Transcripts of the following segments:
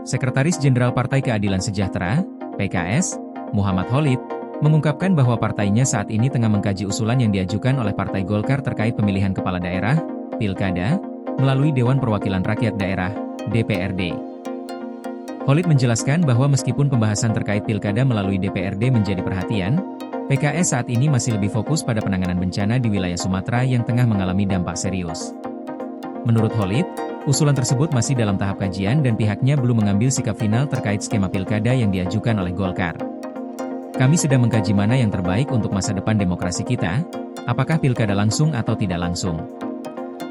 Sekretaris Jenderal Partai Keadilan Sejahtera, PKS, Muhammad Khalid, mengungkapkan bahwa partainya saat ini tengah mengkaji usulan yang diajukan oleh Partai Golkar terkait pemilihan kepala daerah, Pilkada, melalui Dewan Perwakilan Rakyat Daerah, DPRD. Khalid menjelaskan bahwa meskipun pembahasan terkait Pilkada melalui DPRD menjadi perhatian, PKS saat ini masih lebih fokus pada penanganan bencana di wilayah Sumatera yang tengah mengalami dampak serius. Menurut Khalid, usulan tersebut masih dalam tahap kajian dan pihaknya belum mengambil sikap final terkait skema Pilkada yang diajukan oleh Golkar. Kami sedang mengkaji mana yang terbaik untuk masa depan demokrasi kita, apakah Pilkada langsung atau tidak langsung.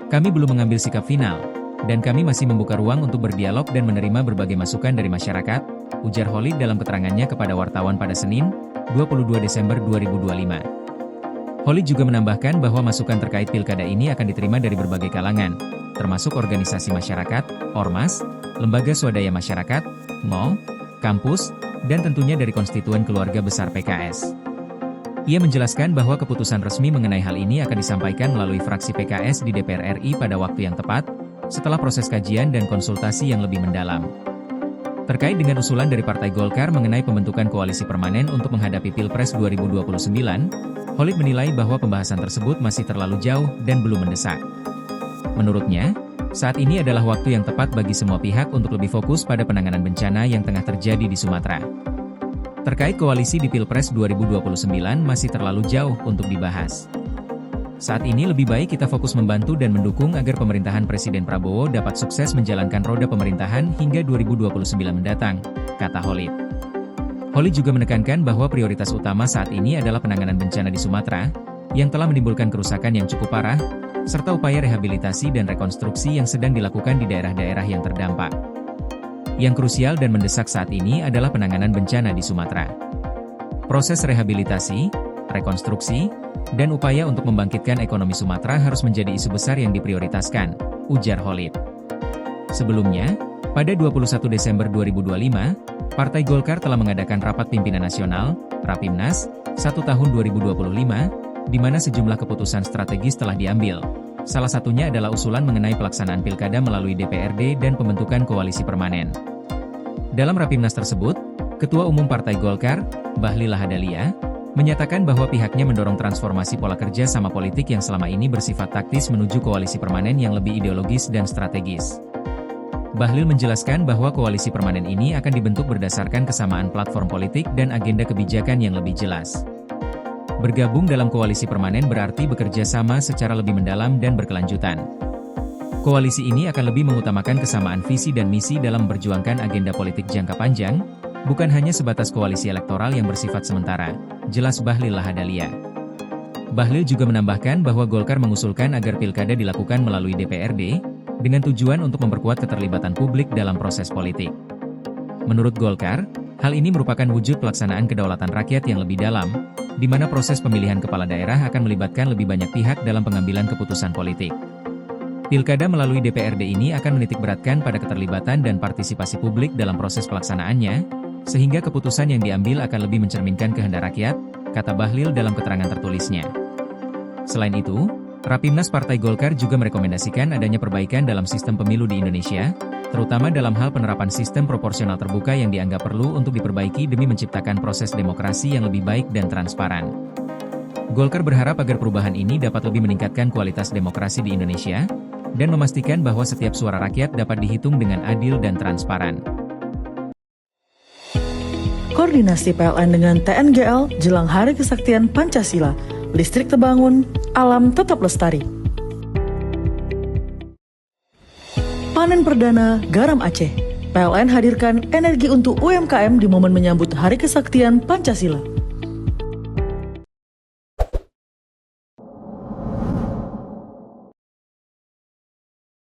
Kami belum mengambil sikap final, dan kami masih membuka ruang untuk berdialog dan menerima berbagai masukan dari masyarakat, ujar Khalid dalam keterangannya kepada wartawan pada Senin, 22 Desember 2025. Khalid juga menambahkan bahwa masukan terkait Pilkada ini akan diterima dari berbagai kalangan, termasuk organisasi masyarakat, ormas, lembaga swadaya masyarakat, mall, kampus, dan tentunya dari konstituen keluarga besar PKS. Ia menjelaskan bahwa keputusan resmi mengenai hal ini akan disampaikan melalui fraksi PKS di DPR RI pada waktu yang tepat, setelah proses kajian dan konsultasi yang lebih mendalam. Terkait dengan usulan dari Partai Golkar mengenai pembentukan koalisi permanen untuk menghadapi Pilpres 2029, Khalid menilai bahwa pembahasan tersebut masih terlalu jauh dan belum mendesak. Menurutnya, saat ini adalah waktu yang tepat bagi semua pihak untuk lebih fokus pada penanganan bencana yang tengah terjadi di Sumatera. Terkait koalisi di Pilpres 2029 masih terlalu jauh untuk dibahas. Saat ini lebih baik kita fokus membantu dan mendukung agar pemerintahan Presiden Prabowo dapat sukses menjalankan roda pemerintahan hingga 2029 mendatang, kata Khalid. Khalid juga menekankan bahwa prioritas utama saat ini adalah penanganan bencana di Sumatera, yang telah menimbulkan kerusakan yang cukup parah, serta upaya rehabilitasi dan rekonstruksi yang sedang dilakukan di daerah-daerah yang terdampak. Yang krusial dan mendesak saat ini adalah penanganan bencana di Sumatera. Proses rehabilitasi, rekonstruksi, dan upaya untuk membangkitkan ekonomi Sumatera harus menjadi isu besar yang diprioritaskan, ujar Khalid. Sebelumnya, pada 21 Desember 2025, Partai Golkar telah mengadakan Rapat Pimpinan Nasional, Rapimnas, 1 tahun 2025, di mana sejumlah keputusan strategis telah diambil. Salah satunya adalah usulan mengenai pelaksanaan Pilkada melalui DPRD dan pembentukan koalisi permanen. Dalam Rapimnas tersebut, Ketua Umum Partai Golkar, Bahlil Lahadalia, menyatakan bahwa pihaknya mendorong transformasi pola kerja sama politik yang selama ini bersifat taktis menuju koalisi permanen yang lebih ideologis dan strategis. Bahlil menjelaskan bahwa koalisi permanen ini akan dibentuk berdasarkan kesamaan platform politik dan agenda kebijakan yang lebih jelas. Bergabung dalam koalisi permanen berarti bekerja sama secara lebih mendalam dan berkelanjutan. Koalisi ini akan lebih mengutamakan kesamaan visi dan misi dalam memperjuangkan agenda politik jangka panjang, bukan hanya sebatas koalisi elektoral yang bersifat sementara, jelas Bahlil Lahadalia. Bahlil juga menambahkan bahwa Golkar mengusulkan agar Pilkada dilakukan melalui DPRD, dengan tujuan untuk memperkuat keterlibatan publik dalam proses politik. Menurut Golkar, hal ini merupakan wujud pelaksanaan kedaulatan rakyat yang lebih dalam, di mana proses pemilihan kepala daerah akan melibatkan lebih banyak pihak dalam pengambilan keputusan politik. Pilkada melalui DPRD ini akan menitikberatkan pada keterlibatan dan partisipasi publik dalam proses pelaksanaannya, sehingga keputusan yang diambil akan lebih mencerminkan kehendak rakyat, kata Bahlil dalam keterangan tertulisnya. Selain itu, Rapimnas Partai Golkar juga merekomendasikan adanya perbaikan dalam sistem pemilu di Indonesia, terutama dalam hal penerapan sistem proporsional terbuka yang dianggap perlu untuk diperbaiki demi menciptakan proses demokrasi yang lebih baik dan transparan. Golkar berharap agar perubahan ini dapat lebih meningkatkan kualitas demokrasi di Indonesia, dan memastikan bahwa setiap suara rakyat dapat dihitung dengan adil dan transparan. Koordinasi PLN dengan TNGL jelang Hari Kesaktian Pancasila, listrik terbangun, alam tetap lestari. Panen perdana garam Aceh. PLN hadirkan energi untuk UMKM di momen menyambut Hari Kesaktian Pancasila.